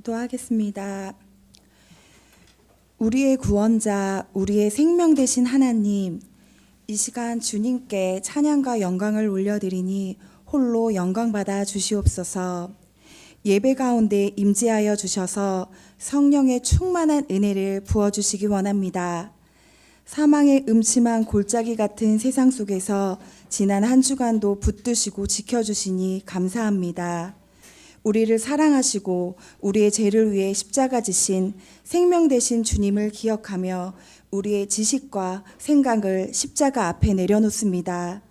기도하겠습니다. 우리의 구원자, 우리의 생명 되신 하나님, 이 시간 주님께 찬양과 영광을 올려드리니 홀로 영광받아 주시옵소서. 예배 가운데 임재하여 주셔서 성령의 충만한 은혜를 부어주시기 원합니다. 사망의 음침한 골짜기 같은 세상 속에서 지난 한 주간도 붙드시고 지켜주시니 감사합니다. 우리를 사랑하시고 우리의 죄를 위해 십자가 지신 생명 되신 주님을 기억하며 우리의 지식과 생각을 십자가 앞에 내려놓습니다.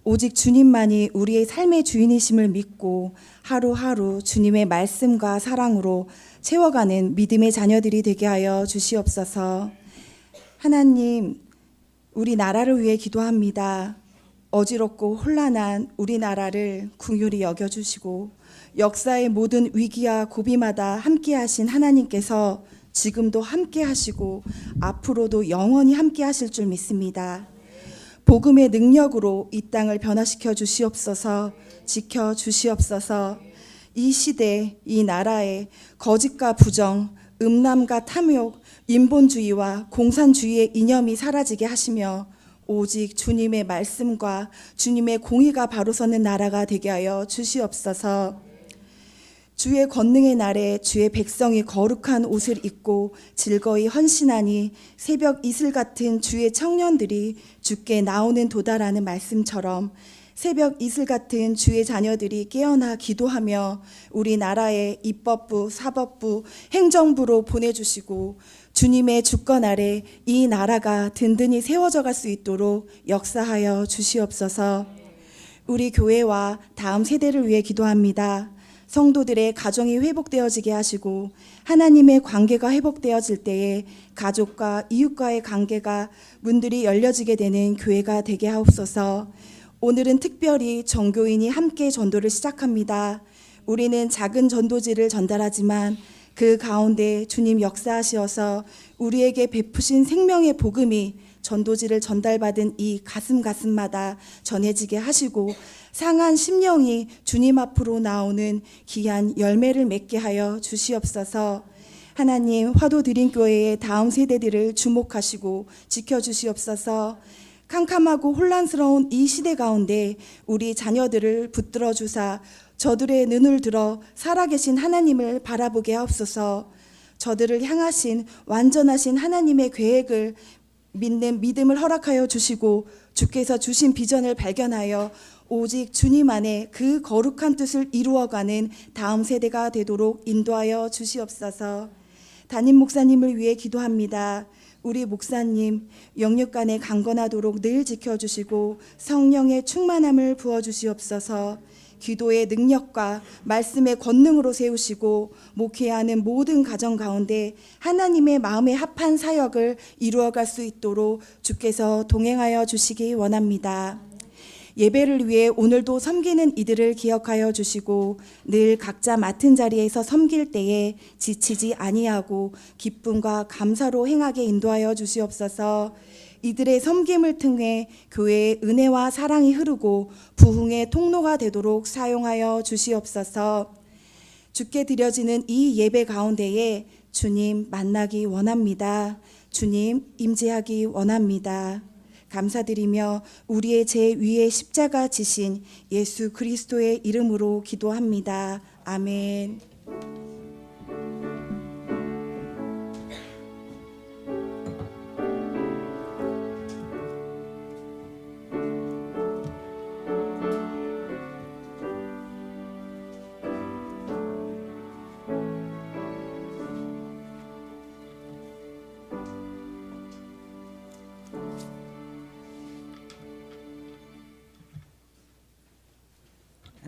오직 주님만이 우리의 삶의 주인이심을 믿고 하루하루 주님의 말씀과 사랑으로 채워가는 믿음의 자녀들이 되게 하여 주시옵소서. 하나님, 우리 나라를 위해 기도합니다. 어지럽고 혼란한 우리나라를 긍휼히 여겨주시고 역사의 모든 위기와 고비마다 함께하신 하나님께서 지금도 함께하시고 앞으로도 영원히 함께하실 줄 믿습니다. 복음의 능력으로 이 땅을 변화시켜 주시옵소서. 지켜 주시옵소서. 이 시대, 이 나라에 거짓과 부정, 음란과 탐욕, 인본주의와 공산주의의 이념이 사라지게 하시며 오직 주님의 말씀과 주님의 공의가 바로 서는 나라가 되게 하여 주시옵소서. 주의 권능의 날에 주의 백성이 거룩한 옷을 입고 즐거이 헌신하니 새벽 이슬 같은 주의 청년들이 주께 나오는 도다라는 말씀처럼 새벽 이슬 같은 주의 자녀들이 깨어나 기도하며 우리나라의 입법부, 사법부, 행정부로 보내주시고 주님의 주권 아래 이 나라가 든든히 세워져 갈 수 있도록 역사하여 주시옵소서. 우리 교회와 다음 세대를 위해 기도합니다. 성도들의 가정이 회복되어지게 하시고 하나님의 관계가 회복되어질 때에 가족과 이웃과의 관계가 문들이 열려지게 되는 교회가 되게 하옵소서. 오늘은 특별히 전교인이 함께 전도를 시작합니다. 우리는 작은 전도지를 전달하지만 그 가운데 주님 역사하시어서 우리에게 베푸신 생명의 복음이 전도지를 전달받은 이 가슴마다 전해지게 하시고 상한 심령이 주님 앞으로 나오는 귀한 열매를 맺게 하여 주시옵소서. 하나님, 화도드림교회의 다음 세대들을 주목하시고 지켜주시옵소서. 캄캄하고 혼란스러운 이 시대 가운데 우리 자녀들을 붙들어 주사 저들의 눈을 들어 살아계신 하나님을 바라보게 하옵소서. 저들을 향하신 완전하신 하나님의 계획을 믿는 믿음을 허락하여 주시고 주께서 주신 비전을 발견하여 오직 주님 안에 그 거룩한 뜻을 이루어가는 다음 세대가 되도록 인도하여 주시옵소서. 담임 목사님을 위해 기도합니다. 우리 목사님 영육간에 강건하도록 늘 지켜주시고 성령의 충만함을 부어주시옵소서. 기도의 능력과 말씀의 권능으로 세우시고 목회하는 모든 가정 가운데 하나님의 마음에 합한 사역을 이루어갈 수 있도록 주께서 동행하여 주시기 원합니다. 예배를 위해 오늘도 섬기는 이들을 기억하여 주시고 늘 각자 맡은 자리에서 섬길 때에 지치지 아니하고 기쁨과 감사로 행하게 인도하여 주시옵소서. 이들의 섬김을 통해 교회의 은혜와 사랑이 흐르고 부흥의 통로가 되도록 사용하여 주시옵소서. 주께 드려지는 이 예배 가운데에 주님 만나기 원합니다. 주님 임재하기 원합니다. 감사드리며 우리의 죄 위에 십자가 지신 예수 그리스도의 이름으로 기도합니다. 아멘.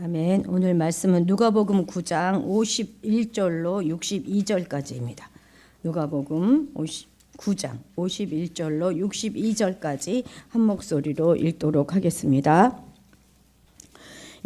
아멘. 오늘 말씀은 누가복음 9장 51절로 62절까지입니다. 누가복음 9장 51절로 62절까지 한 목소리로 읽도록 하겠습니다.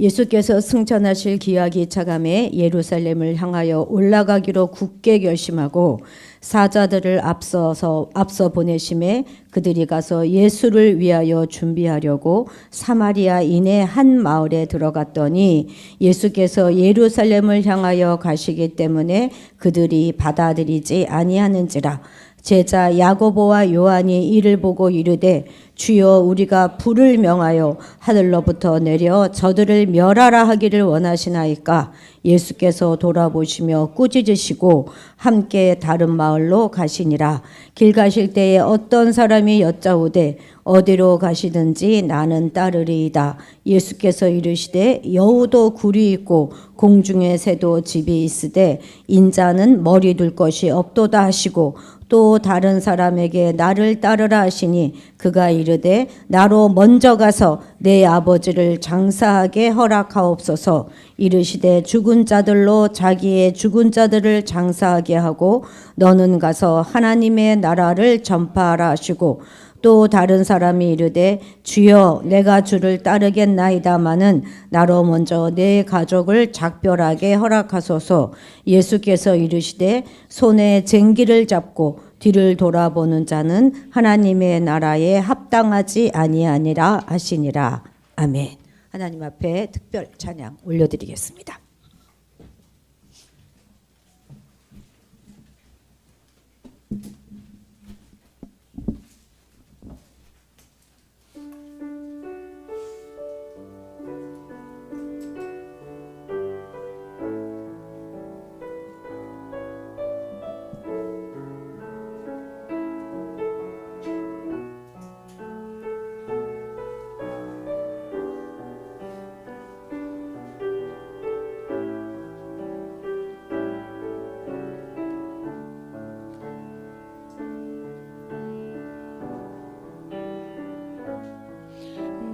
예수께서 승천하실 기약이 차감해 예루살렘을 향하여 올라가기로 굳게 결심하고 사자들을 앞서 보내심에 그들이 가서 예수를 위하여 준비하려고 사마리아 이내 한 마을에 들어갔더니 예수께서 예루살렘을 향하여 가시기 때문에 그들이 받아들이지 아니하는지라. 제자 야고보와 요한이 이를 보고 이르되 주여 우리가 불을 명하여 하늘로부터 내려 저들을 멸하라 하기를 원하시나이까. 예수께서 돌아보시며 꾸짖으시고 함께 다른 마을로 가시니라. 길 가실 때에 어떤 사람이 여짜오되 어디로 가시든지 나는 따르리이다. 예수께서 이르시되 여우도 굴이 있고 공중의 새도 집이 있으되 인자는 머리 둘 것이 없도다 하시고 또 다른 사람에게 나를 따르라 하시니 그가 이르되 나로 먼저 가서 내 아버지를 장사하게 허락하옵소서. 이르시되 죽은 자들로 자기의 죽은 자들을 장사하게 하고 너는 가서 하나님의 나라를 전파하라 하시고 또 다른 사람이 이르되 주여 내가 주를 따르겠나이다마는 나로 먼저 내 가족을 작별하게 허락하소서. 예수께서 이르시되 손에 쟁기를 잡고 뒤를 돌아보는 자는 하나님의 나라에 합당하지 아니하니라 하시니라. 아멘. 하나님 앞에 특별 찬양 올려드리겠습니다.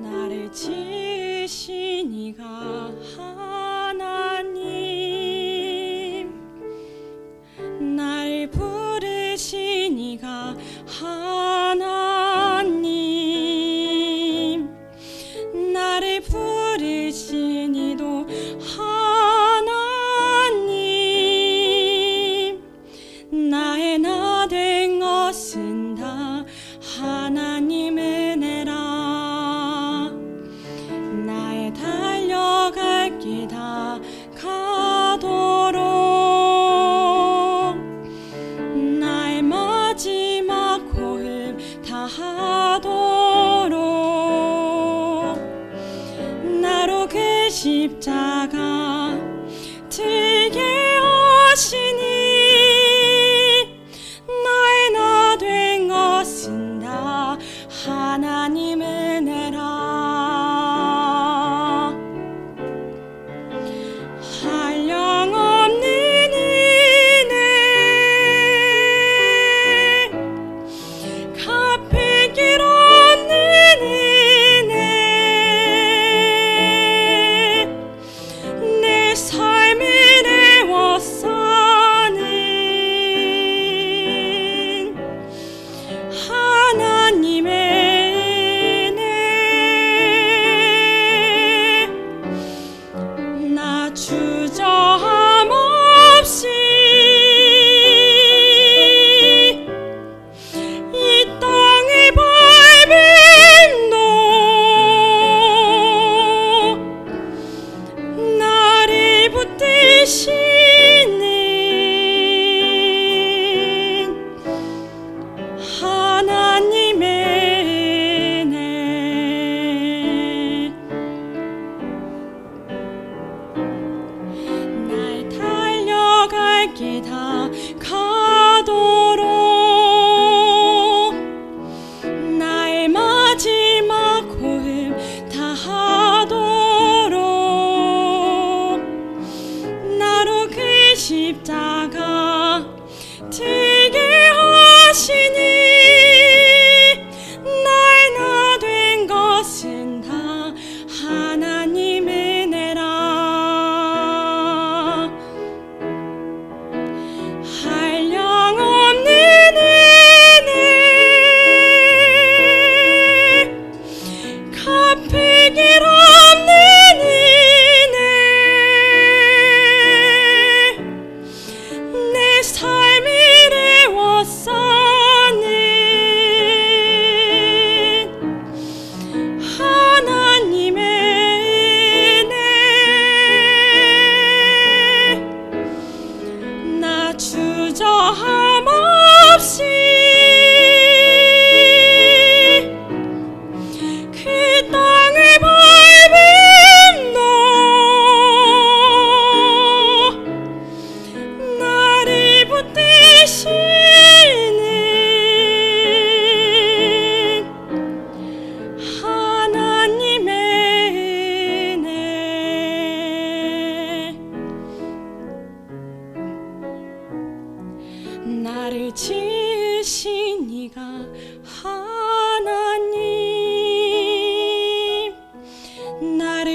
나를 지으신 이가 하나님, 나를 부르신 이가 하나님, 나를 부르신 이도 하나님, 나의 나 된 것은 다 하나님의 은혜라. 나의 달려갈 길 다 가도록, 나의 마지막 호흡 다 하도록, 나로 그 십자가 들게 하시니 나의 나 된 것은 다 하나님 은혜라. 한량없는 은혜, 갚을 길 없는 은혜, 내 삶을 내워싸는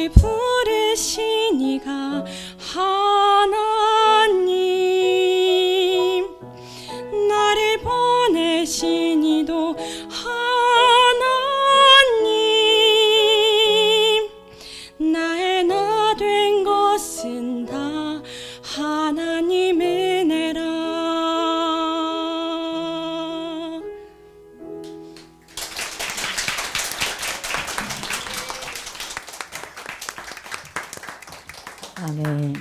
나를 부르신 이가 하나님, 나를 보내신 이도 하나님, 나의 나 된 것은 다 하나님 은혜라. 아멘.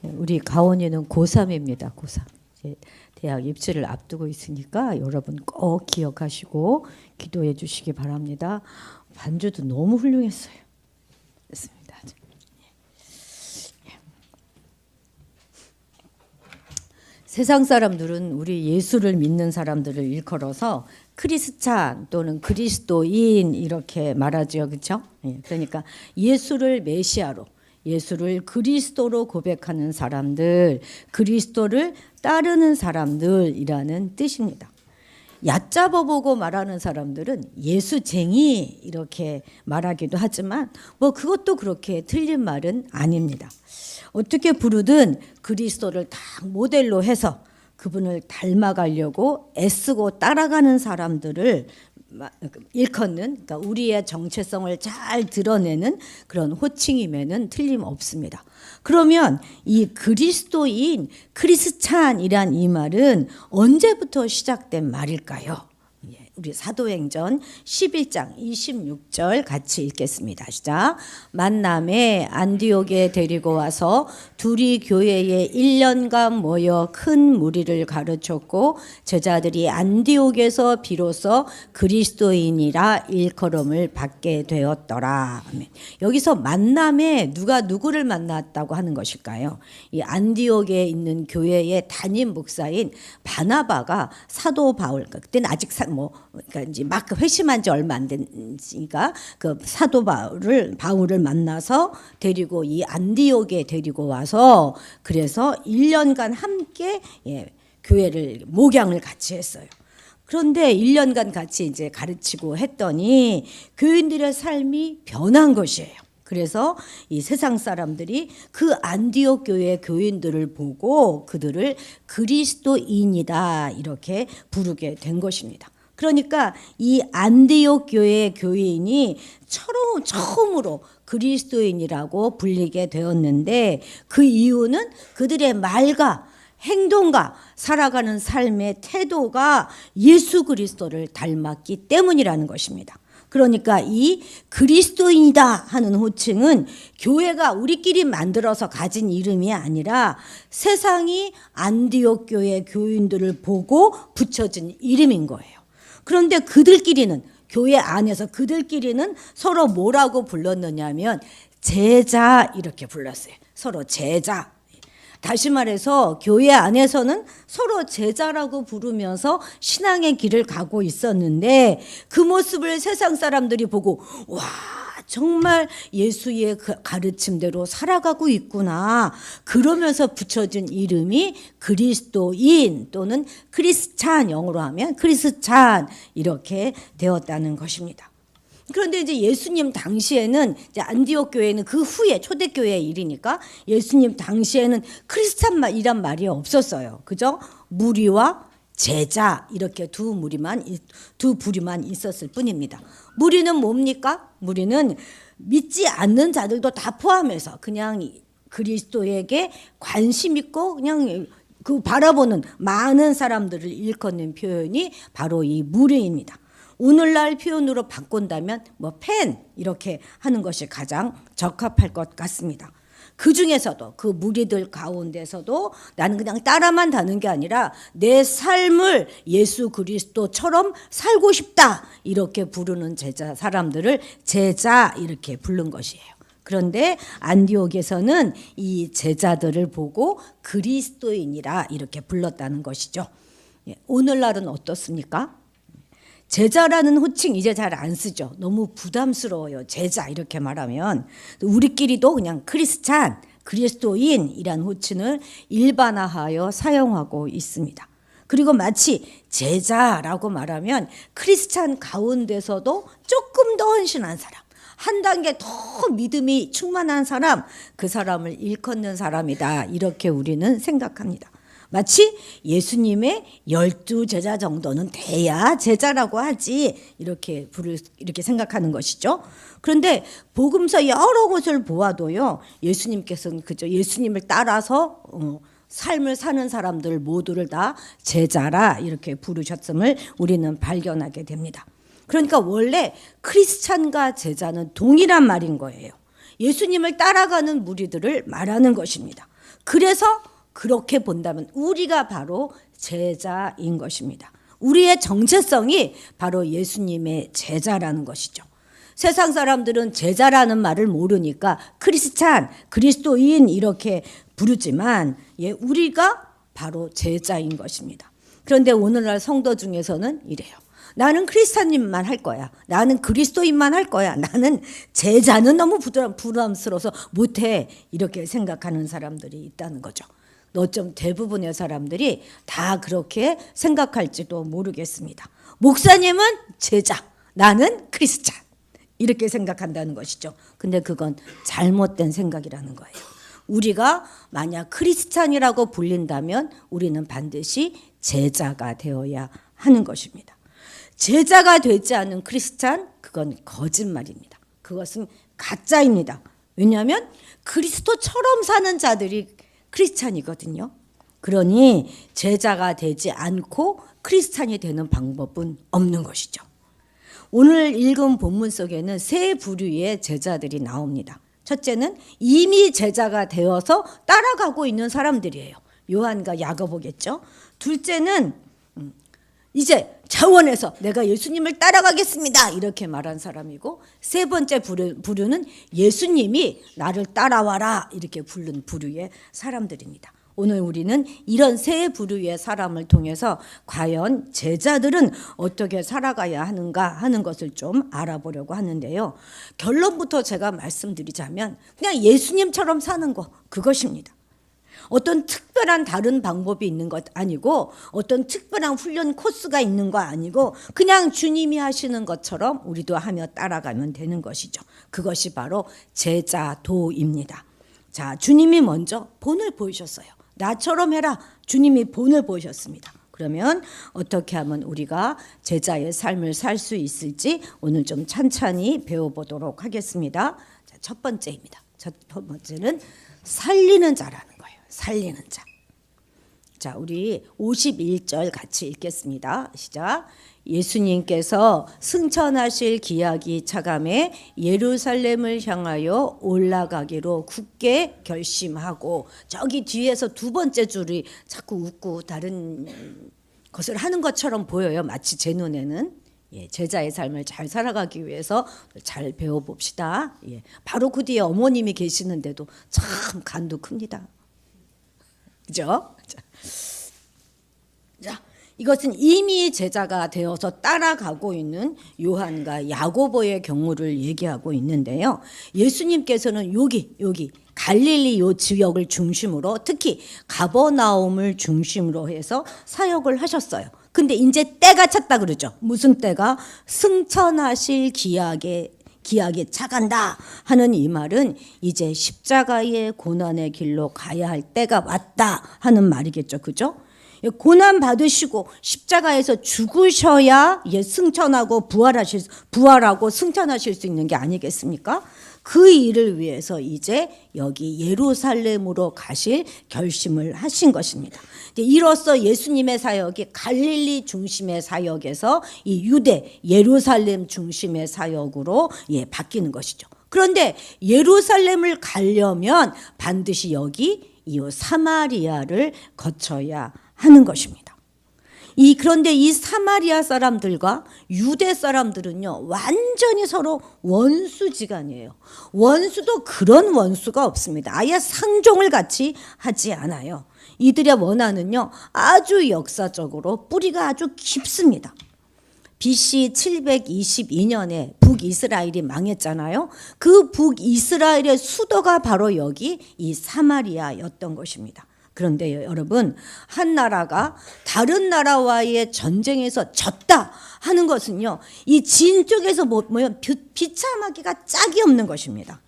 우리 가온이는 고3입니다. 고3. 이제 대학 입시를 앞두고 있으니까 여러분 꼭 기억하시고 기도해 주시기 바랍니다. 반주도 너무 훌륭했어요. 됐습니다. 세상 사람들은 우리 예수를 믿는 사람들을 일컬어서 크리스찬 또는 그리스도인 이렇게 말하죠. 그렇죠? 그러니까 예수를 메시아로, 예수를 그리스도로 고백하는 사람들, 그리스도를 따르는 사람들이라는 뜻입니다. 얕잡아 보고 말하는 사람들은 예수쟁이 이렇게 말하기도 하지만 뭐 그것도 그렇게 틀린 말은 아닙니다. 어떻게 부르든 그리스도를 다 모델로 해서 그분을 닮아가려고 애쓰고 따라가는 사람들을 일컫는, 그러니까 우리의 정체성을 잘 드러내는 그런 호칭임에는 틀림없습니다. 그러면 이 그리스도인, 크리스찬이란 이 말은 언제부터 시작된 말일까요? 우리 사도행전 11장 26절 같이 읽겠습니다. 시작. 만남에 안디옥에 데리고 와서 둘이 교회에 1년간 모여 큰 무리를 가르쳤고 제자들이 안디옥에서 비로소 그리스도인이라 일컬음을 받게 되었더라. 여기서 만남에 누가 누구를 만났다고 하는 것일까요? 이 안디옥에 있는 교회의 담임 목사인 바나바가 사도 바울, 그때는 아직 그러니까 이제 막 회심한 지 얼마 안 됐으니까 그 사도 바울을 만나서 데리고 이 안디옥에 데리고 와서 그래서 1년간 함께 교회를 목양을 같이 했어요. 그런데 1년간 같이 이제 가르치고 했더니 교인들의 삶이 변한 것이에요. 그래서 이 세상 사람들이 그 안디옥 교회 교인들을 보고 그들을 그리스도인이다 이렇게 부르게 된 것입니다. 그러니까 이 안디옥 교회 교인이 처음으로 그리스도인이라고 불리게 되었는데 그 이유는 그들의 말과 행동과 살아가는 삶의 태도가 예수 그리스도를 닮았기 때문이라는 것입니다. 그러니까 이 그리스도인이다 하는 호칭은 교회가 우리끼리 만들어서 가진 이름이 아니라 세상이 안디옥 교회 교인들을 보고 붙여진 이름인 거예요. 그런데 그들끼리는 교회 안에서 그들끼리는 서로 뭐라고 불렀느냐면 제자 이렇게 불렀어요. 서로 제자. 다시 말해서 교회 안에서는 서로 제자라고 부르면서 신앙의 길을 가고 있었는데 그 모습을 세상 사람들이 보고 와 정말 예수의 가르침대로 살아가고 있구나 그러면서 붙여진 이름이 그리스도인 또는 크리스찬, 영어로 하면 크리스찬 이렇게 되었다는 것입니다. 그런데 이제 예수님 당시에는 이제 안디옥 교회는 그 후에 초대교회의 일이니까 예수님 당시에는 크리스찬이란 말이 없었어요. 그죠? 무리와 제자 이렇게 두 부류만 있었을 뿐입니다. 무리는 뭡니까? 무리는 믿지 않는 자들도 다 포함해서 그냥 그리스도에게 관심 있고 그냥 그 바라보는 많은 사람들을 일컫는 표현이 바로 이 무리입니다. 오늘날 표현으로 바꾼다면 팬 이렇게 하는 것이 가장 적합할 것 같습니다. 그 중에서도 그 무리들 가운데서도 나는 그냥 따라만 다는 게 아니라 내 삶을 예수 그리스도처럼 살고 싶다 이렇게 부르는 사람들을 제자 이렇게 부른 것이에요. 그런데 안디옥에서는 이 제자들을 보고 그리스도인이라 이렇게 불렀다는 것이죠. 오늘날은 어떻습니까? 제자라는 호칭 이제 잘 안 쓰죠. 너무 부담스러워요. 제자 이렇게 말하면. 우리끼리도 그냥 크리스찬, 그리스도인이란 호칭을 일반화하여 사용하고 있습니다. 그리고 마치 제자라고 말하면 크리스찬 가운데서도 조금 더 헌신한 사람, 한 단계 더 믿음이 충만한 사람, 그 사람을 일컫는 사람이다. 이렇게 우리는 생각합니다. 마치 예수님의 12제자 정도는 돼야 제자라고 하지 이렇게 생각하는 것이죠. 그런데 복음서 여러 곳을 보아도요, 예수님께서는 그저 예수님을 따라서 삶을 사는 사람들 모두를 다 제자라 이렇게 부르셨음을 우리는 발견하게 됩니다. 그러니까 원래 크리스찬과 제자는 동일한 말인 거예요. 예수님을 따라가는 무리들을 말하는 것입니다. 그래서 그렇게 본다면 우리가 바로 제자인 것입니다. 우리의 정체성이 바로 예수님의 제자라는 것이죠. 세상 사람들은 제자라는 말을 모르니까 크리스찬, 그리스도인 이렇게 부르지만 우리가 바로 제자인 것입니다. 그런데 오늘날 성도 중에서는 이래요. 나는 크리스찬님만 할 거야. 나는 그리스도인만 할 거야. 나는 제자는 너무 부담스러워서 못해. 이렇게 생각하는 사람들이 있다는 거죠. 어쩜 대부분의 사람들이 다 그렇게 생각할지도 모르겠습니다. 목사님은 제자, 나는 크리스찬 이렇게 생각한다는 것이죠. 근데 그건 잘못된 생각이라는 거예요. 우리가 만약 크리스찬이라고 불린다면 우리는 반드시 제자가 되어야 하는 것입니다. 제자가 되지 않은 크리스찬, 그건 거짓말입니다. 그것은 가짜입니다. 왜냐하면 그리스도처럼 사는 자들이 크리스찬이거든요. 그러니 제자가 되지 않고 크리스찬이 되는 방법은 없는 것이죠. 오늘 읽은 본문 속에는 세 부류의 제자들이 나옵니다. 첫째는 이미 제자가 되어서 따라가고 있는 사람들이에요. 요한과 야고보겠죠. 둘째는 이제 자원해서 내가 예수님을 따라가겠습니다 이렇게 말한 사람이고, 세 번째 부류는 예수님이 나를 따라와라 이렇게 부른 부류의 사람들입니다. 오늘 우리는 이런 세 부류의 사람을 통해서 과연 제자들은 어떻게 살아가야 하는가 하는 것을 좀 알아보려고 하는데요. 결론부터 제가 말씀드리자면 그냥 예수님처럼 사는 거, 그것입니다. 어떤 특별한 다른 방법이 있는 것 아니고, 어떤 특별한 훈련 코스가 있는 거 아니고, 그냥 주님이 하시는 것처럼 우리도 하며 따라가면 되는 것이죠. 그것이 바로 제자도입니다. 자, 주님이 먼저 본을 보이셨어요. 나처럼 해라. 주님이 본을 보이셨습니다. 그러면 어떻게 하면 우리가 제자의 삶을 살 수 있을지 오늘 좀 찬찬히 배워보도록 하겠습니다. 자, 첫 번째입니다. 첫 번째는 살리는 자라는 거예요. 살리는 자. 자, 우리 51절 같이 읽겠습니다. 시작. 예수님께서 승천하실 기약이 차감해 예루살렘을 향하여 올라가기로 굳게 결심하고, 저기 뒤에서 두 번째 줄이 자꾸 웃고 다른 것을 하는 것처럼 보여요. 마치 제 눈에는. 제자의 삶을 잘 살아가기 위해서 잘 배워봅시다. 바로 그 뒤에 어머님이 계시는데도 참 간도 큽니다. 그죠? 자, 이것은 이미 제자가 되어서 따라가고 있는 요한과 야고보의 경우를 얘기하고 있는데요. 예수님께서는 여기 갈릴리 요 지역을 중심으로, 특히 가버나움을 중심으로 해서 사역을 하셨어요. 근데 이제 때가 찼다 그러죠. 무슨 때가? 승천하실 기약에 차간다 하는 이 말은 이제 십자가의 고난의 길로 가야 할 때가 왔다 하는 말이겠죠. 그죠? 고난 받으시고 십자가에서 죽으셔야 승천하고 부활하고 승천하실 수 있는 게 아니겠습니까? 그 일을 위해서 이제 여기 예루살렘으로 가실 결심을 하신 것입니다. 이로써 예수님의 사역이 갈릴리 중심의 사역에서 이 유대 예루살렘 중심의 사역으로 바뀌는 것이죠. 그런데 예루살렘을 가려면 반드시 여기 이 사마리아를 거쳐야 하는 것입니다. 그런데 이 사마리아 사람들과 유대 사람들은요, 완전히 서로 원수지간이에요. 원수도 그런 원수가 없습니다. 아예 상종을 같이 하지 않아요. 이들의 원한은요, 아주 역사적으로 뿌리가 아주 깊습니다. BC 722년에 북이스라엘이 망했잖아요. 그 북이스라엘의 수도가 바로 여기 이 사마리아였던 것입니다. 그런데 여러분, 한 나라가 다른 나라와의 전쟁에서 졌다 하는 것은요, 이 진 쪽에서 뭐요? 비참하기가 짝이 없는 것입니다.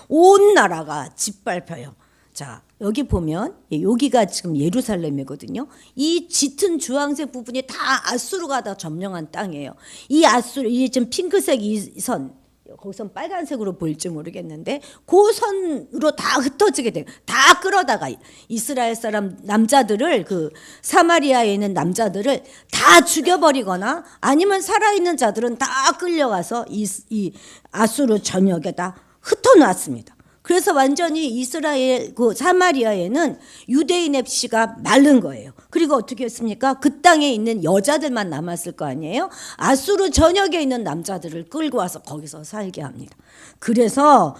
온 나라가 짓밟혀요. 자, 여기 보면 여기가 지금 예루살렘이거든요. 이 짙은 주황색 부분이 다 아수르가 다 점령한 땅이에요. 이 아수르, 이 지금 핑크색 이 선, 거기선 빨간색으로 보일지 모르겠는데 그 선으로 다 흩어지게 돼요. 다 끌어다가 이스라엘 사람 남자들을, 그 사마리아에 있는 남자들을 다 죽여버리거나 아니면 살아있는 자들은 다 끌려가서 이 아수르 전역에 다 흩어놨습니다. 그래서 완전히 이스라엘 그 사마리아에는 유대인의 씨가 마른 거예요. 그리고 어떻게 했습니까? 그 땅에 있는 여자들만 남았을 거 아니에요? 아수르 전역에 있는 남자들을 끌고 와서 거기서 살게 합니다. 그래서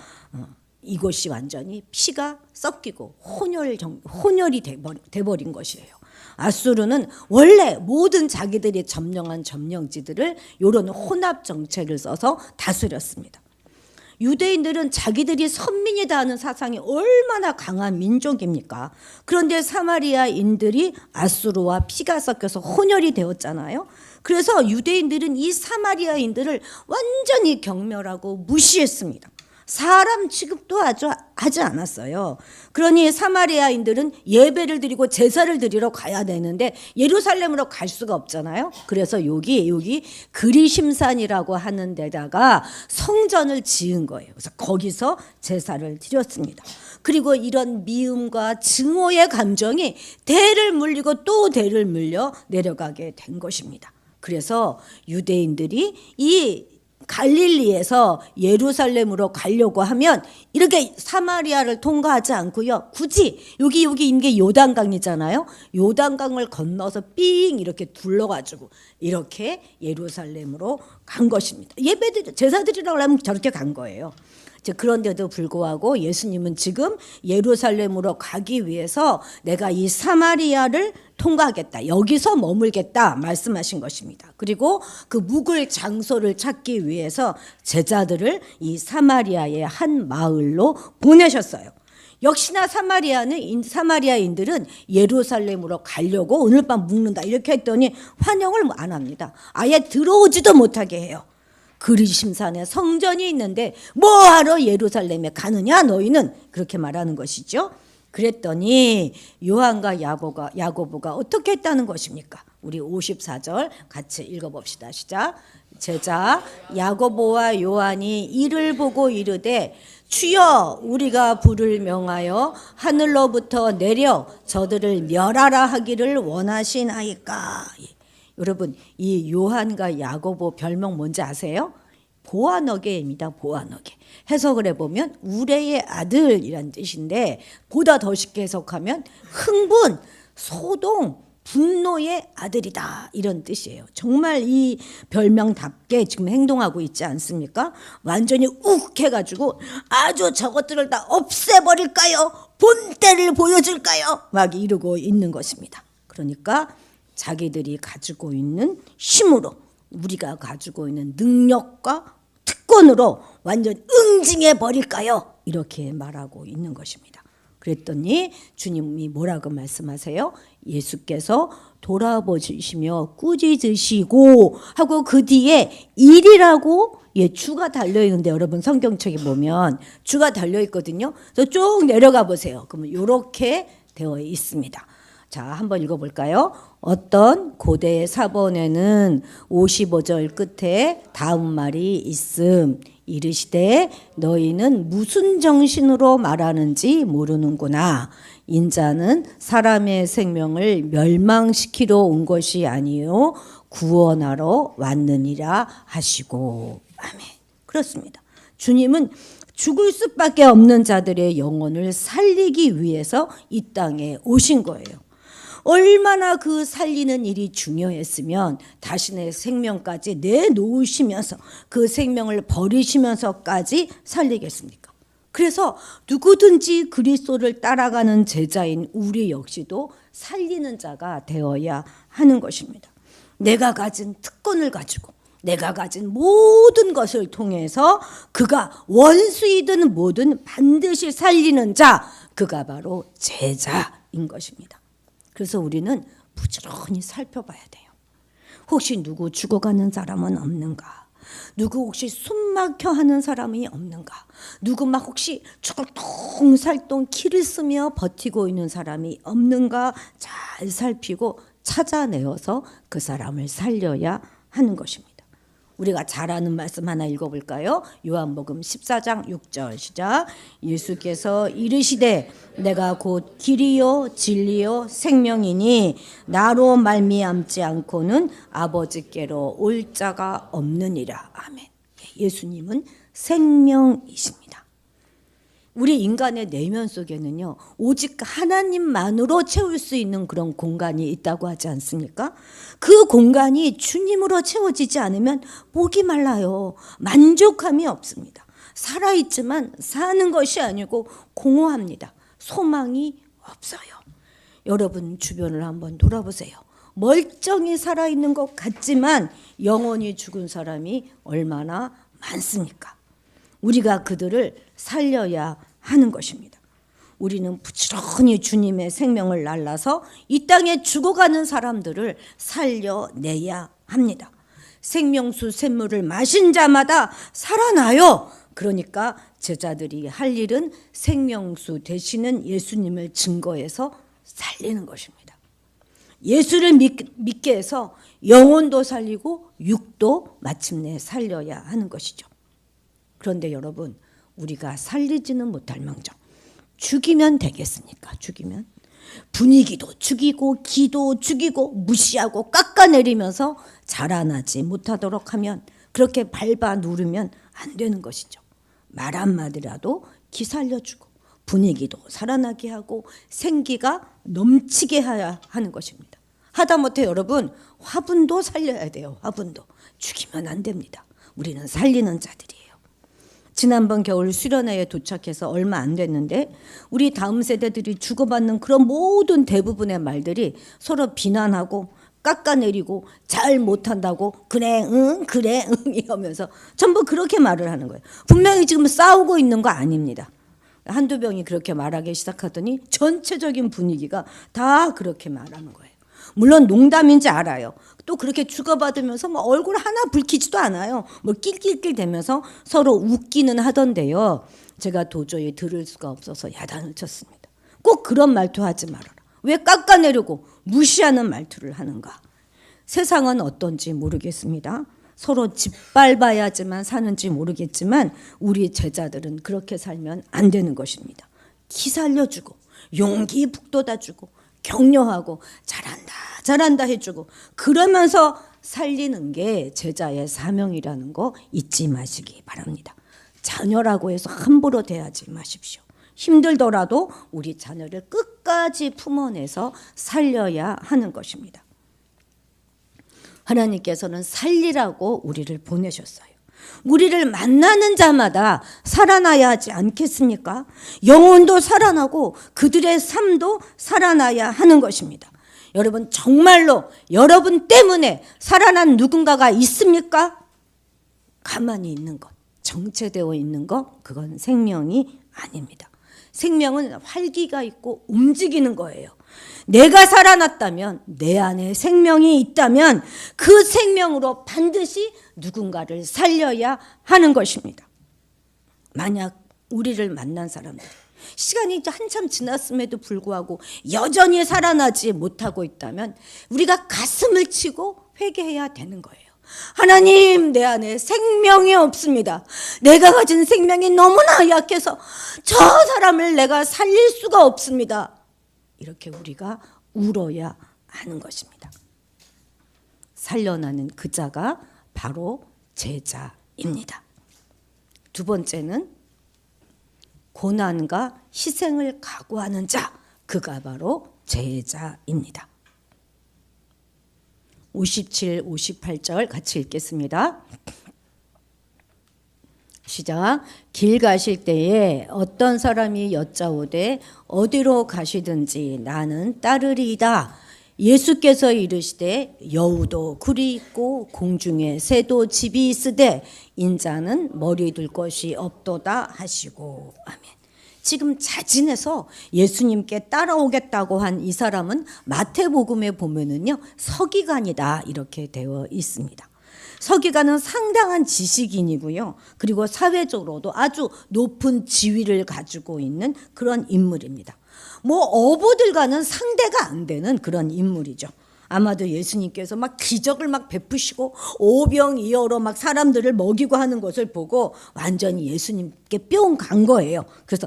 이곳이 완전히 피가 섞이고 혼혈이 돼버린 것이에요. 아수르는 원래 모든 자기들이 점령한 점령지들을 이런 혼합 정책을 써서 다스렸습니다. 유대인들은 자기들이 선민이다 하는 사상이 얼마나 강한 민족입니까? 그런데 사마리아인들이 아수르와 피가 섞여서 혼혈이 되었잖아요. 그래서 유대인들은 이 사마리아인들을 완전히 경멸하고 무시했습니다. 사람 취급도 하지 않았어요. 그러니 사마리아인들은 예배를 드리고 제사를 드리러 가야 되는데 예루살렘으로 갈 수가 없잖아요. 그래서 여기 그리심산이라고 하는 데다가 성전을 지은 거예요. 그래서 거기서 제사를 드렸습니다. 그리고 이런 미움과 증오의 감정이 대를 물리고 또 대를 물려 내려가게 된 것입니다. 그래서 유대인들이 이 갈릴리에서 예루살렘으로 가려고 하면 이렇게 사마리아를 통과하지 않고요. 굳이 여기 있는 게 요단강이잖아요. 요단강을 건너서 삥 이렇게 둘러가지고 이렇게 예루살렘으로 간 것입니다. 제사 드리려고 하면 저렇게 간 거예요. 그런데도 불구하고 예수님은 지금 예루살렘으로 가기 위해서 내가 이 사마리아를 통과하겠다, 여기서 머물겠다 말씀하신 것입니다. 그리고 그 묵을 장소를 찾기 위해서 제자들을 이 사마리아의 한 마을로 보내셨어요. 역시나 사마리아인들은 예루살렘으로 가려고 오늘 밤 묵는다 이렇게 했더니 환영을 안 합니다. 아예 들어오지도 못하게 해요. 그리심산에 성전이 있는데 뭐하러 예루살렘에 가느냐 너희는, 그렇게 말하는 것이죠. 그랬더니 요한과 야고보가 어떻게 했다는 것입니까? 우리 54절 같이 읽어봅시다. 시작. 제자 야고보와 요한이 이를 보고 이르되 주여 우리가 불을 명하여 하늘로부터 내려 저들을 멸하라 하기를 원하시나이까. 여러분, 이 요한과 야고보 별명 뭔지 아세요? 보아너게입니다. 보아너게. 해석을 해보면 우레의 아들이란 뜻인데 보다 더 쉽게 해석하면 흥분, 소동, 분노의 아들이다 이런 뜻이에요. 정말 이 별명답게 지금 행동하고 있지 않습니까? 완전히 욱 해가지고 아주 저것들을 다 없애버릴까요? 본때를 보여줄까요? 막 이러고 있는 것입니다. 그러니까 자기들이 가지고 있는 힘으로, 우리가 가지고 있는 능력과 특권으로 완전 응징해 버릴까요? 이렇게 말하고 있는 것입니다. 그랬더니 주님이 뭐라고 말씀하세요? 예수께서 돌아보시며 꾸짖으시고 하고 그 뒤에 일이라고 주가 달려있는데 여러분 성경책에 보면 주가 달려있거든요. 그래서 쭉 내려가 보세요. 그러면 이렇게 되어 있습니다. 자, 한번 읽어볼까요? 어떤 고대 사본에는 55절 끝에 다음 말이 있음. 이르시되 너희는 무슨 정신으로 말하는지 모르는구나. 인자는 사람의 생명을 멸망시키러 온 것이 아니요 구원하러 왔느니라 하시고. 아멘. 그렇습니다. 주님은 죽을 수밖에 없는 자들의 영혼을 살리기 위해서 이 땅에 오신 거예요. 얼마나 그 살리는 일이 중요했으면 자신의 생명까지 내놓으시면서 그 생명을 버리시면서까지 살리겠습니까? 그래서 누구든지 그리스도를 따라가는 제자인 우리 역시도 살리는 자가 되어야 하는 것입니다. 내가 가진 특권을 가지고 내가 가진 모든 것을 통해서 그가 원수이든 뭐든 반드시 살리는 자, 그가 바로 제자인 자인 것입니다. 그래서 우리는 부지런히 살펴봐야 돼요. 혹시 누구 죽어가는 사람은 없는가? 누구 혹시 숨막혀 하는 사람이 없는가? 누구 막 혹시 죽을똥살똥 키를 쓰며 버티고 있는 사람이 없는가? 잘 살피고 찾아내어서 그 사람을 살려야 하는 것입니다. 우리가 잘 아는 말씀 하나 읽어볼까요? 요한복음 14장 6절 시작. 예수께서 이르시되 내가 곧 길이요 진리요 생명이니 나로 말미암지 않고는 아버지께로 올 자가 없느니라. 아멘. 예수님은 생명이십니다. 우리 인간의 내면 속에는요, 오직 하나님만으로 채울 수 있는 그런 공간이 있다고 하지 않습니까? 그 공간이 주님으로 채워지지 않으면 목이 말라요. 만족함이 없습니다. 살아있지만 사는 것이 아니고 공허합니다. 소망이 없어요. 여러분 주변을 한번 돌아보세요. 멀쩡히 살아있는 것 같지만 영원히 죽은 사람이 얼마나 많습니까? 우리가 그들을 살려야 하는 것입니다. 우리는 부지런히 주님의 생명을 날라서 이 땅에 죽어가는 사람들을 살려내야 합니다. 생명수 샘물을 마신 자마다 살아나요. 그러니까 제자들이 할 일은 생명수 되시는 예수님을 증거해서 살리는 것입니다. 예수를 믿게 해서 영혼도 살리고 육도 마침내 살려야 하는 것이죠. 그런데 여러분, 우리가 살리지는 못할 망정 죽이면 되겠습니까? 죽이면 분위기도 죽이고 기도 죽이고 무시하고 깎아내리면서 자라나지 못하도록 하면, 그렇게 밟아 누르면 안 되는 것이죠. 말 한마디라도 기 살려주고 분위기도 살아나게 하고 생기가 넘치게 해야 하는 것입니다. 하다못해 여러분 화분도 살려야 돼요. 화분도 죽이면 안 됩니다. 우리는 살리는 자들이에요. 지난번 겨울 수련회에 도착해서 얼마 안 됐는데 우리 다음 세대들이 주고받는 그런 모든 대부분의 말들이 서로 비난하고 깎아내리고 잘 못한다고 그래 응 그래 응 이러면서 전부 그렇게 말을 하는 거예요. 분명히 지금 싸우고 있는 거 아닙니다. 한두 명이 그렇게 말하기 시작하더니 전체적인 분위기가 다 그렇게 말하는 거예요. 물론 농담인지 알아요. 또 그렇게 주고받으면서 뭐 얼굴 하나 붉히지도 않아요. 뭐 낄낄낄 대면서 서로 웃기는 하던데요. 제가 도저히 들을 수가 없어서 야단을 쳤습니다. 꼭 그런 말투 하지 말아라. 왜 깎아내리고 무시하는 말투를 하는가? 세상은 어떤지 모르겠습니다. 서로 짓밟아야지만 사는지 모르겠지만 우리 제자들은 그렇게 살면 안 되는 것입니다. 기 살려주고 용기 북돋아주고 격려하고 잘한다 해주고 그러면서 살리는 게 제자의 사명이라는 거 잊지 마시기 바랍니다. 자녀라고 해서 함부로 대하지 마십시오. 힘들더라도 우리 자녀를 끝까지 품어내서 살려야 하는 것입니다. 하나님께서는 살리라고 우리를 보내셨어요. 우리를 만나는 자마다 살아나야 하지 않겠습니까? 영혼도 살아나고 그들의 삶도 살아나야 하는 것입니다. 여러분 정말로 여러분 때문에 살아난 누군가가 있습니까? 가만히 있는 것, 정체되어 있는 것, 그건 생명이 아닙니다. 생명은 활기가 있고 움직이는 거예요. 내가 살아났다면, 내 안에 생명이 있다면 그 생명으로 반드시 누군가를 살려야 하는 것입니다. 만약 우리를 만난 사람들, 시간이 한참 지났음에도 불구하고 여전히 살아나지 못하고 있다면 우리가 가슴을 치고 회개해야 되는 거예요. 하나님, 내 안에 생명이 없습니다. 내가 가진 생명이 너무나 약해서 저 사람을 내가 살릴 수가 없습니다. 이렇게 우리가 울어야 하는 것입니다. 살려나는 그 자가 바로 제자입니다. 두 번째는 고난과 희생을 각오하는 자, 그가 바로 제자입니다. 57, 58절 같이 읽겠습니다. 시작. 길 가실 때에 어떤 사람이 여짜오되 어디로 가시든지 나는 따르리이다. 예수께서 이르시되 여우도 굴이 있고 공중에 새도 집이 있으되 인자는 머리 둘 것이 없도다 하시고. 아멘. 지금 자진해서 예수님께 따라오겠다고 한 이 사람은 마태복음에 보면은요 서기관이다 이렇게 되어 있습니다. 서기관은 상당한 지식인이고요. 그리고 사회적으로도 아주 높은 지위를 가지고 있는 그런 인물입니다. 뭐 어부들과는 상대가 안 되는 그런 인물이죠. 아마도 예수님께서 막 기적을 막 베푸시고 오병이어로 막 사람들을 먹이고 하는 것을 보고 완전히 예수님께 뿅 간 거예요. 그래서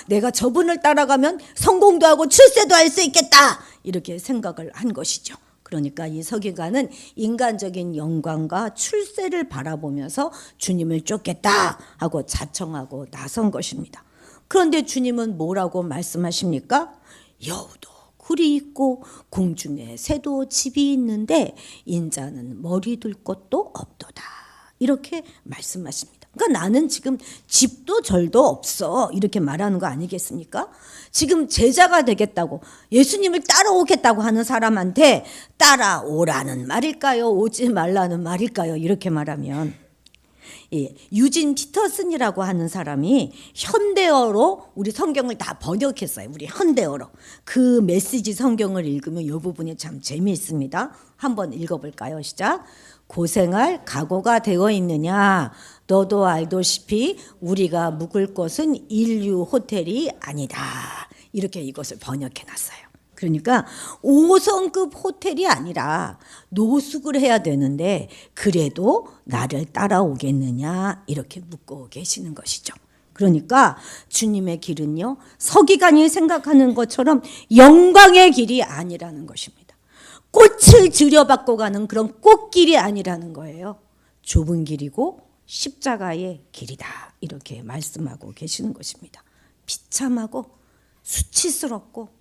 내가 저분을 따라가면 성공도 하고 출세도 할 수 있겠다 이렇게 생각을 한 것이죠. 그러니까 이 서기관은 인간적인 영광과 출세를 바라보면서 주님을 쫓겠다 하고 자청하고 나선 것입니다. 그런데 주님은 뭐라고 말씀하십니까? 여우도 굴이 있고 공중에 새도 집이 있는데 인자는 머리 둘 곳도 없도다 이렇게 말씀하십니다. 그러니까 나는 지금 집도 절도 없어 이렇게 말하는 거 아니겠습니까? 지금 제자가 되겠다고 예수님을 따라오겠다고 하는 사람한테 따라오라는 말일까요? 오지 말라는 말일까요? 이렇게 말하면 유진 피터슨이라고 하는 사람이 현대어로 우리 성경을 다 번역했어요. 우리 현대어로. 그 메시지 성경을 읽으면 이 부분이 참 재미있습니다. 한번 읽어볼까요? 시작. 고생할 각오가 되어 있느냐? 너도 알다시피 우리가 묵을 곳은 인류 호텔이 아니다. 이렇게 이것을 번역해놨어요. 그러니까 5성급 호텔이 아니라 노숙을 해야 되는데 그래도 나를 따라오겠느냐 이렇게 묻고 계시는 것이죠. 그러니까 주님의 길은요 서기관이 생각하는 것처럼 영광의 길이 아니라는 것입니다. 꽃을 들여받고 가는 그런 꽃길이 아니라는 거예요. 좁은 길이고 십자가의 길이다 이렇게 말씀하고 계시는 것입니다. 비참하고 수치스럽고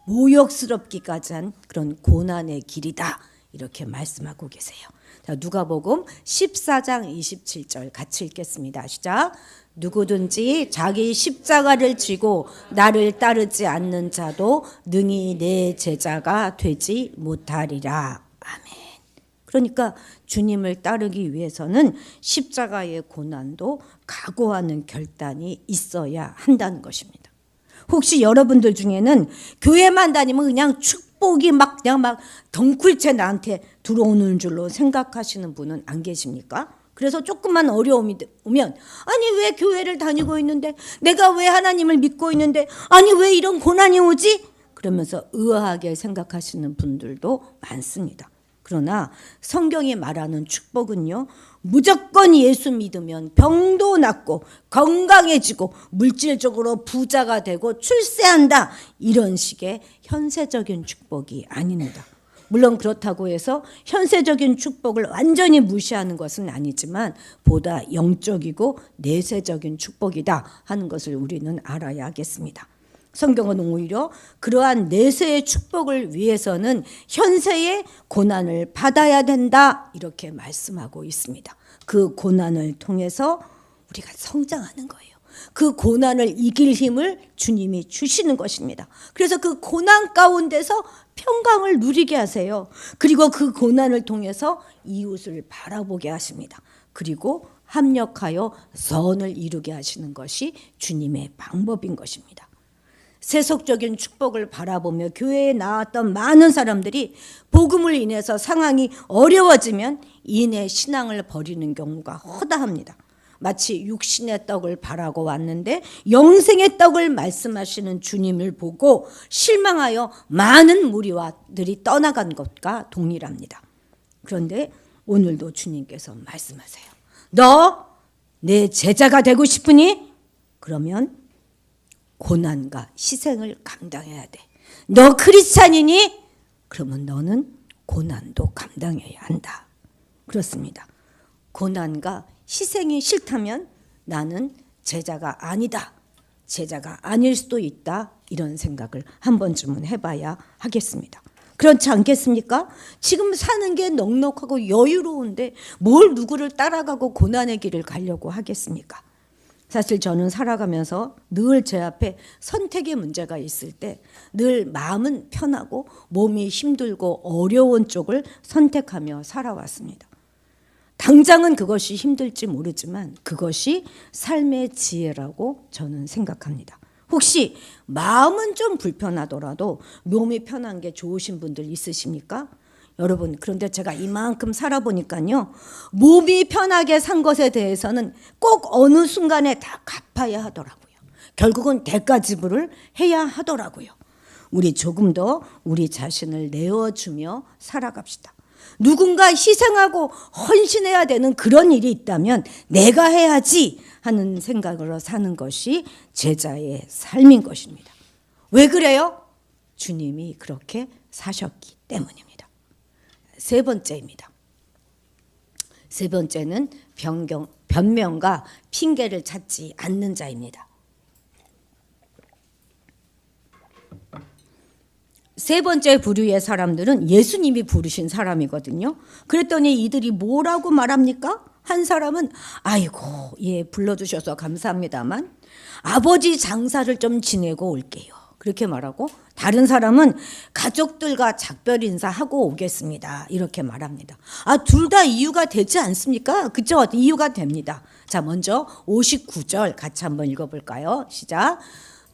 모욕스럽기까지 한 그런 고난의 길이다 이렇게 말씀하고 계세요. 자, 누가복음 14장 27절 같이 읽겠습니다. 시작. 누구든지 자기 십자가를 지고 나를 따르지 않는 자도 능히 내 제자가 되지 못하리라. 아멘. 그러니까 주님을 따르기 위해서는 십자가의 고난도 각오하는 결단이 있어야 한다는 것입니다. 혹시 여러분들 중에는 교회만 다니면 그냥 축복이 그냥 덩굴채 나한테 들어오는 줄로 생각하시는 분은 안 계십니까? 그래서 조금만 어려움이 오면 아니 왜 교회를 다니고 있는데 내가 왜 하나님을 믿고 있는데 아니 왜 이런 고난이 오지? 그러면서 의아하게 생각하시는 분들도 많습니다. 그러나 성경이 말하는 축복은요 무조건 예수 믿으면 병도 낫고 건강해지고 물질적으로 부자가 되고 출세한다 이런 식의 현세적인 축복이 아닙니다. 물론 그렇다고 해서 현세적인 축복을 완전히 무시하는 것은 아니지만 보다 영적이고 내세적인 축복이다 하는 것을 우리는 알아야겠습니다. 성경은 오히려 그러한 내세의 축복을 위해서는 현세의 고난을 받아야 된다 이렇게 말씀하고 있습니다. 그 고난을 통해서 우리가 성장하는 거예요. 그 고난을 이길 힘을 주님이 주시는 것입니다. 그래서 그 고난 가운데서 평강을 누리게 하세요. 그리고 그 고난을 통해서 이웃을 바라보게 하십니다. 그리고 합력하여 선을 이루게 하시는 것이 주님의 방법인 것입니다. 세속적인 축복을 바라보며 교회에 나왔던 많은 사람들이 복음을 인해서 상황이 어려워지면 이내 신앙을 버리는 경우가 허다합니다. 마치 육신의 떡을 바라고 왔는데 영생의 떡을 말씀하시는 주님을 보고 실망하여 많은 무리와들이 떠나간 것과 동일합니다. 그런데 오늘도 주님께서 말씀하세요. 너 내 제자가 되고 싶으니? 그러면 고난과 희생을 감당해야 돼. 너 크리스찬이니? 그러면 너는 고난도 감당해야 한다. 그렇습니다. 고난과 희생이 싫다면 나는 제자가 아니다. 제자가 아닐 수도 있다. 이런 생각을 한 번쯤은 해봐야 하겠습니다. 그렇지 않겠습니까? 지금 사는 게 넉넉하고 여유로운데 뭘 누구를 따라가고 고난의 길을 가려고 하겠습니까? 사실 저는 살아가면서 늘 제 앞에 선택의 문제가 있을 때 늘 마음은 편하고 몸이 힘들고 어려운 쪽을 선택하며 살아왔습니다. 당장은 그것이 힘들지 모르지만 그것이 삶의 지혜라고 저는 생각합니다. 혹시 마음은 좀 불편하더라도 몸이 편한 게 좋으신 분들 있으십니까? 여러분, 그런데 제가 이만큼 살아보니까요, 몸이 편하게 산 것에 대해서는 꼭 어느 순간에 다 갚아야 하더라고요. 결국은 대가 지불을 해야 하더라고요. 우리 조금 더 우리 자신을 내어주며 살아갑시다. 누군가 희생하고 헌신해야 되는 그런 일이 있다면 내가 해야지 하는 생각으로 사는 것이 제자의 삶인 것입니다. 왜 그래요? 주님이 그렇게 사셨기 때문입니다. 세 번째입니다. 세 번째는 변명과 핑계를 찾지 않는 자입니다. 세 번째 부류의 사람들은 예수님이 부르신 사람이거든요. 그랬더니 이들이 뭐라고 말합니까? 한 사람은 아이고, 예, 불러주셔서 감사합니다만 아버지 장사를 좀 지내고 올게요. 그렇게 말하고, 다른 사람은 가족들과 작별 인사하고 오겠습니다. 이렇게 말합니다. 둘 다 이유가 되지 않습니까? 그죠? 이유가 됩니다. 자, 먼저 59절 같이 한번 읽어볼까요? 시작.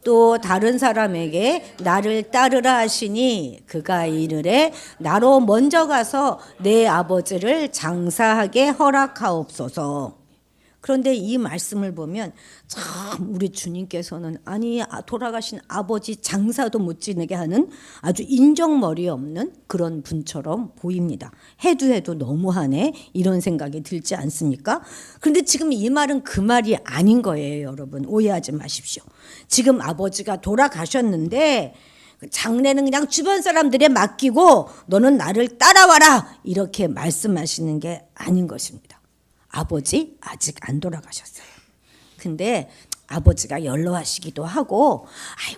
또 다른 사람에게 나를 따르라 하시니 그가 이르되 나로 먼저 가서 내 아버지를 장사하게 허락하옵소서. 그런데 이 말씀을 보면 참 우리 주님께서는 돌아가신 아버지 장사도 못 지내게 하는 아주 인정머리 없는 그런 분처럼 보입니다. 해도 너무하네 이런 생각이 들지 않습니까? 그런데 지금 이 말은 그 말이 아닌 거예요. 여러분, 오해하지 마십시오. 지금 아버지가 돌아가셨는데 장례는 그냥 주변 사람들에 맡기고 너는 나를 따라와라 이렇게 말씀하시는 게 아닌 것입니다. 아버지 아직 안 돌아가셨어요. 근데 아버지가 연로하시기도 하고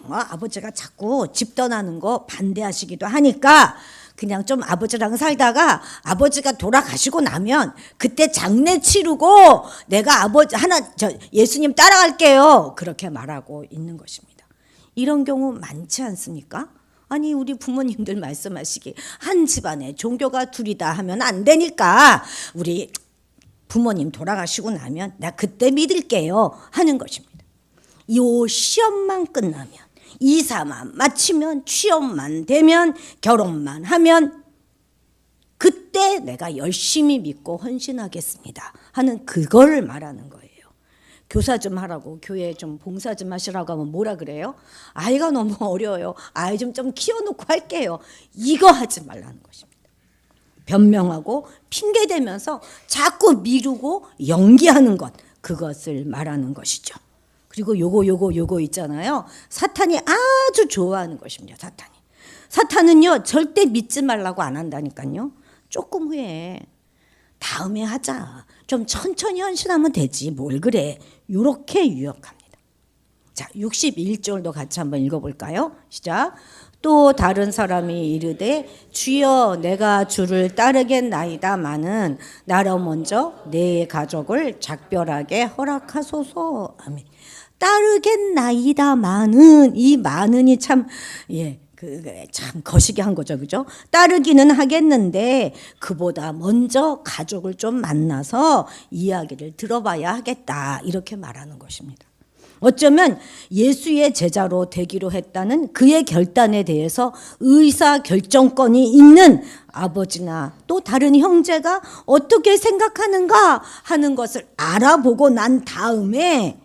아버지가 자꾸 집 떠나는 거 반대하시기도 하니까 그냥 좀 아버지랑 살다가 아버지가 돌아가시고 나면 그때 장례 치르고 내가 예수님 따라갈게요. 그렇게 말하고 있는 것입니다. 이런 경우 많지 않습니까? 아니, 우리 부모님들 말씀하시기 한 집안에 종교가 둘이다 하면 안 되니까 우리 부모님 돌아가시고 나면 나 그때 믿을게요 하는 것입니다. 요 시험만 끝나면, 이사만 마치면, 취업만 되면, 결혼만 하면 그때 내가 열심히 믿고 헌신하겠습니다 하는 그걸 말하는 거예요. 교사 좀 하라고, 교회에 좀 봉사 좀 하시라고 하면 뭐라 그래요? 아이가 너무 어려워요. 아이 좀 키워놓고 할게요. 이거 하지 말라는 것입니다. 변명하고 핑계대면서 자꾸 미루고 연기하는 것, 그것을 말하는 것이죠. 그리고 요거 있잖아요. 사탄이 아주 좋아하는 것입니다. 사탄은요 절대 믿지 말라고 안 한다니까요. 조금 후에 다음에 하자, 좀 천천히 헌신하면 되지 뭘 그래, 이렇게 유혹합니다. 자, 61절도 같이 한번 읽어볼까요? 시작. 또 다른 사람이 이르되 주여 내가 주를 따르겠나이다마는 나로 먼저 내 가족을 작별하게 허락하소서. 아멘. 따르겠나이다마는, 이 마는이 참 참 거시기 한 거죠, 그죠? 따르기는 하겠는데 그보다 먼저 가족을 좀 만나서 이야기를 들어봐야 하겠다 이렇게 말하는 것입니다. 어쩌면 예수의 제자로 되기로 했다는 그의 결단에 대해서 의사결정권이 있는 아버지나 또 다른 형제가 어떻게 생각하는가 하는 것을 알아보고 난 다음에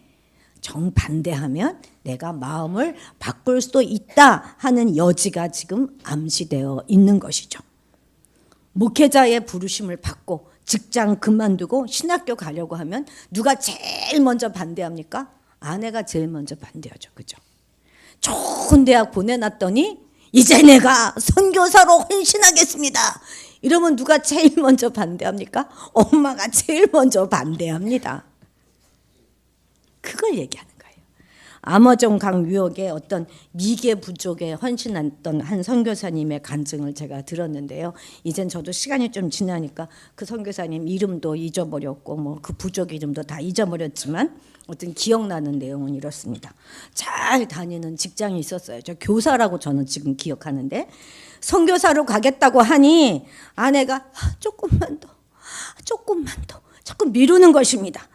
정반대하면 내가 마음을 바꿀 수도 있다 하는 여지가 지금 암시되어 있는 것이죠. 목회자의 부르심을 받고 직장 그만두고 신학교 가려고 하면 누가 제일 먼저 반대합니까? 아내가 제일 먼저 반대하죠. 그죠? 좋은 대학 보내놨더니 이제 내가 선교사로 헌신하겠습니다. 이러면 누가 제일 먼저 반대합니까? 엄마가 제일 먼저 반대합니다. 그걸 얘기하는 거예요. 아마존 강 유역의 어떤 미개 부족에 헌신했던 한 선교사님의 간증을 제가 들었는데요. 이젠 저도 시간이 좀 지나니까 그 선교사님 이름도 잊어버렸고 뭐 그 부족 이름도 다 잊어버렸지만 어떤 기억나는 내용은 이렇습니다. 잘 다니는 직장이 있었어요. 저 교사라고 저는 지금 기억하는데 선교사로 가겠다고 하니 아내가 조금만 더 조금만 더 자꾸 미루는 것입니다.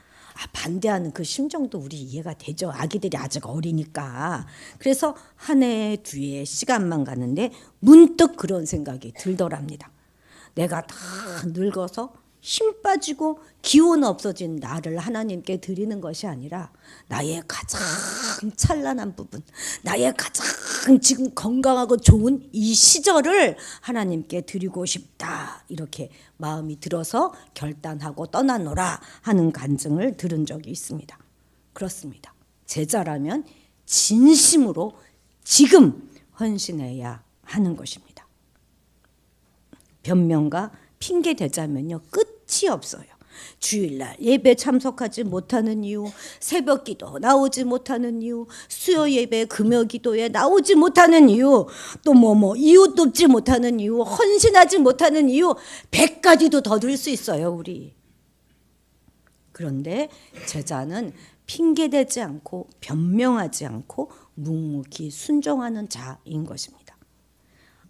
반대하는 그 심정도 우리 이해가 되죠. 아기들이 아직 어리니까. 그래서 한 해 뒤에 시간만 가는데 문득 그런 생각이 들더랍니다. 내가 다 늙어서 힘 빠지고 기운 없어진 나를 하나님께 드리는 것이 아니라 나의 가장 찬란한 부분, 나의 가장 지금 건강하고 좋은 이 시절을 하나님께 드리고 싶다. 이렇게 마음이 들어서 결단하고 떠나노라 하는 간증을 들은 적이 있습니다. 그렇습니다. 제자라면 진심으로 지금 헌신해야 하는 것입니다. 변명과 핑계 대자면요 끝이 없어요. 주일날 예배 참석하지 못하는 이유, 새벽기도 나오지 못하는 이유, 수요 예배 금요기도에 나오지 못하는 이유, 또 이유 돕지 못하는 이유, 헌신하지 못하는 이유 100가지도 더 들 수 있어요 우리. 그런데 제자는 핑계대지 않고 변명하지 않고 묵묵히 순종하는 자인 것입니다.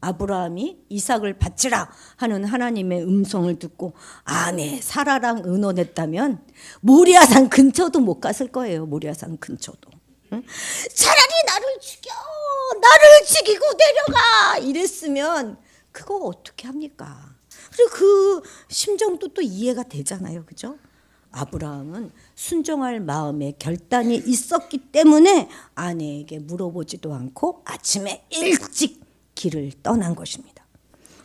아브라함이 이삭을 바치라 하는 하나님의 음성을 듣고 아내 사라랑 의논했다면 모리아산 근처도 못 갔을 거예요. 모리아산 근처도. 응? 차라리 나를 죽여, 나를 죽이고 내려가 이랬으면 그거 어떻게 합니까? 그리고 그 심정도 또 이해가 되잖아요. 그죠? 아브라함은 순종할 마음의 결단이 있었기 때문에 아내에게 물어보지도 않고 아침에 일찍 길을 떠난 것입니다.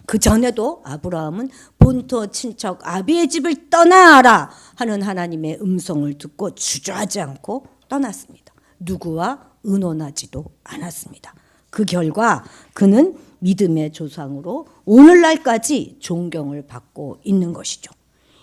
그 전에도 아브라함은 본토 친척 아비의 집을 떠나라 하는 하나님의 음성을 듣고 주저하지 않고 떠났습니다. 누구와 의논하지도 않았습니다. 그 결과 그는 믿음의 조상으로 오늘날까지 존경을 받고 있는 것이죠.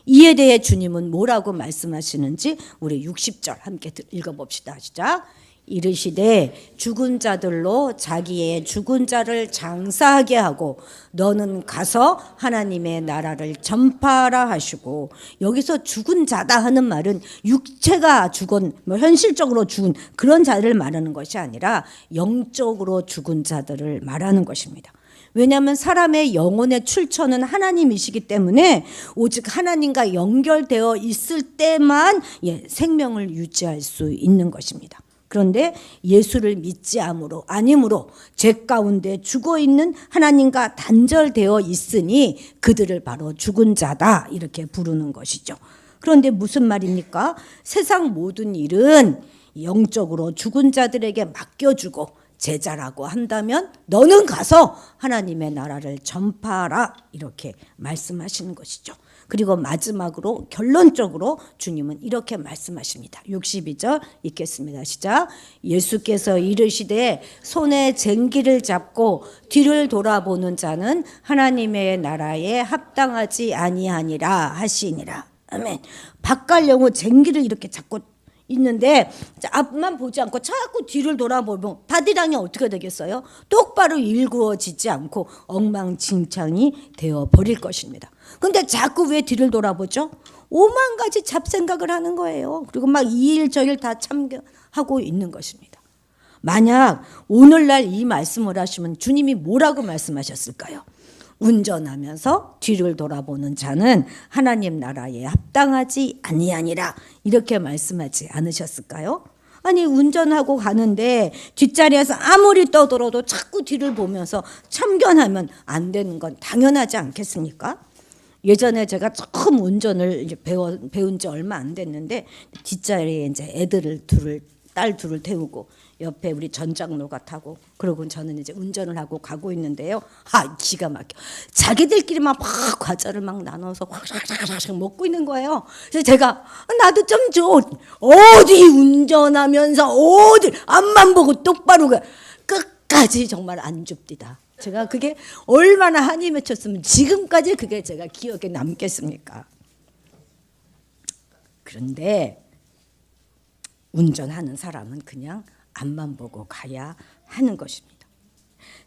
이에 대해 주님은 뭐라고 말씀하시는지 우리 60절 함께 읽어봅시다. 시작. 이르시되 죽은 자들로 자기의 죽은 자를 장사하게 하고 너는 가서 하나님의 나라를 전파하라 하시고, 여기서 죽은 자다 하는 말은 육체가 죽은 현실적으로 죽은 그런 자들을 말하는 것이 아니라 영적으로 죽은 자들을 말하는 것입니다. 왜냐하면 사람의 영혼의 출처는 하나님이시기 때문에 오직 하나님과 연결되어 있을 때만 생명을 유지할 수 있는 것입니다. 그런데 예수를 믿지 아니므로 죄 가운데 죽어 있는 하나님과 단절되어 있으니 그들을 바로 죽은 자다 이렇게 부르는 것이죠. 그런데 무슨 말입니까? 세상 모든 일은 영적으로 죽은 자들에게 맡겨주고 제자라고 한다면 너는 가서 하나님의 나라를 전파하라 이렇게 말씀하시는 것이죠. 그리고 마지막으로 결론적으로 주님은 이렇게 말씀하십니다. 62절 읽겠습니다. 시작. 예수께서 이르시되 손에 쟁기를 잡고 뒤를 돌아보는 자는 하나님의 나라에 합당하지 아니하니라 하시니라. 아멘. 바깥 쟁기를 이렇게 잡고 있는데 앞만 보지 않고 자꾸 뒤를 돌아보면 바디랑이 어떻게 되겠어요? 똑바로 일구어지지 않고 엉망진창이 되어 버릴 것입니다. 근데 자꾸 왜 뒤를 돌아보죠? 오만 가지 잡생각을 하는 거예요. 그리고 막 이 일 저 일 다 참견하고 있는 것입니다. 만약 오늘날 이 말씀을 하시면 주님이 뭐라고 말씀하셨을까요? 운전하면서 뒤를 돌아보는 자는 하나님 나라에 합당하지 아니하니라 이렇게 말씀하지 않으셨을까요? 아니 운전하고 가는데 뒷자리에서 아무리 떠들어도 자꾸 뒤를 보면서 참견하면 안 되는 건 당연하지 않겠습니까? 예전에 제가 처음 운전을 이제 배운 지 얼마 안 됐는데 뒷자리에 이제 딸 둘을 태우고 옆에 우리 전장로가 타고 그러고 저는 이제 운전을 하고 가고 있는데요. 기가 막혀. 자기들끼리만 막 과자를 막 나눠서 확 먹고 있는 거예요. 그래서 제가 나도 좀 줘. 어디 운전하면서 어디 앞만 보고 똑바로 끝까지 정말 안 줍디다. 제가 그게 얼마나 한이 맺혔으면 지금까지 그게 제가 기억에 남겠습니까? 그런데 운전하는 사람은 그냥 앞만 보고 가야 하는 것입니다.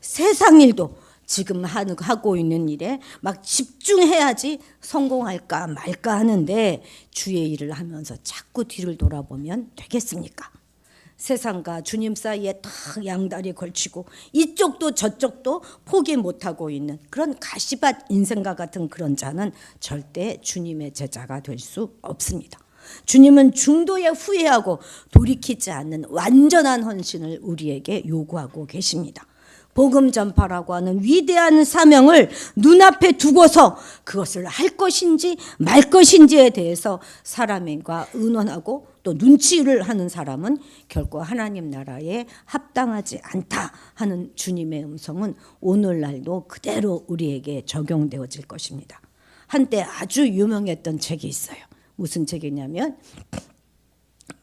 세상 일도 지금 하고 있는 일에 막 집중해야지 성공할까 말까 하는데 주의 일을 하면서 자꾸 뒤를 돌아보면 되겠습니까? 세상과 주님 사이에 다 양다리 걸치고 이쪽도 저쪽도 포기 못하고 있는 그런 가시밭 인생과 같은 그런 자는 절대 주님의 제자가 될 수 없습니다. 주님은 중도에 후회하고 돌이키지 않는 완전한 헌신을 우리에게 요구하고 계십니다. 복음 전파라고 하는 위대한 사명을 눈앞에 두고서 그것을 할 것인지 말 것인지에 대해서 사람과 의논하고 또 눈치를 하는 사람은 결코 하나님 나라에 합당하지 않다 하는 주님의 음성은 오늘날도 그대로 우리에게 적용되어질 것입니다. 한때 아주 유명했던 책이 있어요. 무슨 책이냐면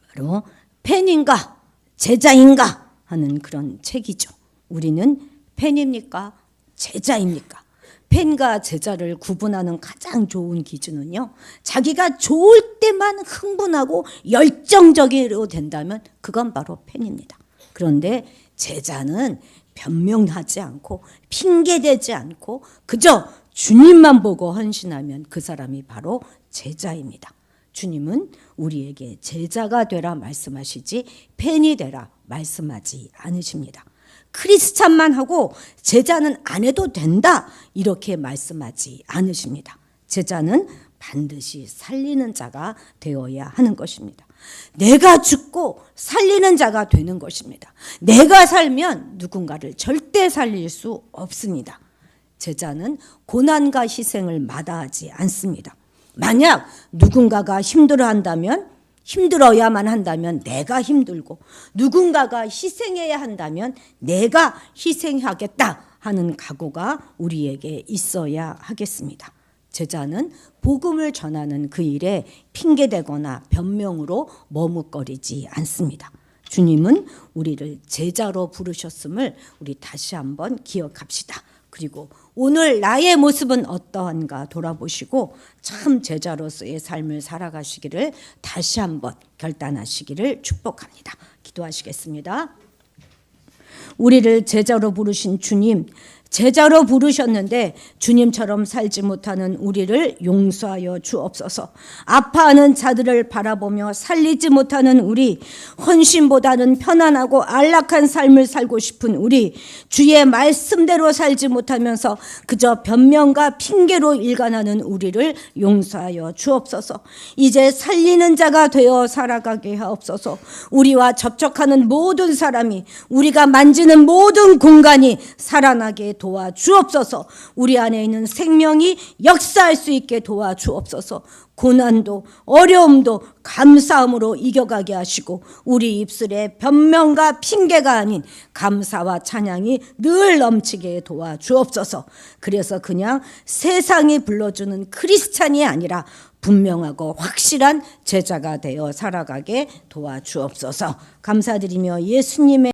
바로 팬인가 제자인가 하는 그런 책이죠. 우리는 팬입니까? 제자입니까? 팬과 제자를 구분하는 가장 좋은 기준은요, 자기가 좋을 때만 흥분하고 열정적으로 된다면 그건 바로 팬입니다. 그런데 제자는 변명하지 않고 핑계대지 않고 그저 주님만 보고 헌신하면 그 사람이 바로 제자입니다. 주님은 우리에게 제자가 되라 말씀하시지 팬이 되라 말씀하지 않으십니다. 크리스찬만 하고 제자는 안 해도 된다 이렇게 말씀하지 않으십니다. 제자는 반드시 살리는 자가 되어야 하는 것입니다. 내가 죽고 살리는 자가 되는 것입니다. 내가 살면 누군가를 절대 살릴 수 없습니다. 제자는 고난과 희생을 마다하지 않습니다. 만약 누군가가 힘들어야만 한다면 내가 힘들고 누군가가 희생해야 한다면 내가 희생하겠다 하는 각오가 우리에게 있어야 하겠습니다. 제자는 복음을 전하는 그 일에 핑계대거나 변명으로 머뭇거리지 않습니다. 주님은 우리를 제자로 부르셨음을 우리 다시 한번 기억합시다. 그리고 오늘 나의 모습은 어떠한가 돌아보시고 참 제자로서의 삶을 살아가시기를 다시 한번 결단하시기를 축복합니다. 기도하시겠습니다. 우리를 제자로 부르신 주님, 제자로 부르셨는데 주님처럼 살지 못하는 우리를 용서하여 주옵소서. 아파하는 자들을 바라보며 살리지 못하는 우리, 헌신보다는 편안하고 안락한 삶을 살고 싶은 우리, 주의 말씀대로 살지 못하면서 그저 변명과 핑계로 일관하는 우리를 용서하여 주옵소서. 이제 살리는 자가 되어 살아가게 하옵소서. 우리와 접촉하는 모든 사람이, 우리가 만지는 모든 공간이 살아나게 도와주옵소서. 우리 안에 있는 생명이 역사할 수 있게 도와주옵소서. 고난도 어려움도 감사함으로 이겨가게 하시고 우리 입술에 변명과 핑계가 아닌 감사와 찬양이 늘 넘치게 도와주옵소서. 그래서 그냥 세상이 불러주는 크리스찬이 아니라 분명하고 확실한 제자가 되어 살아가게 도와주옵소서. 감사드리며 예수님의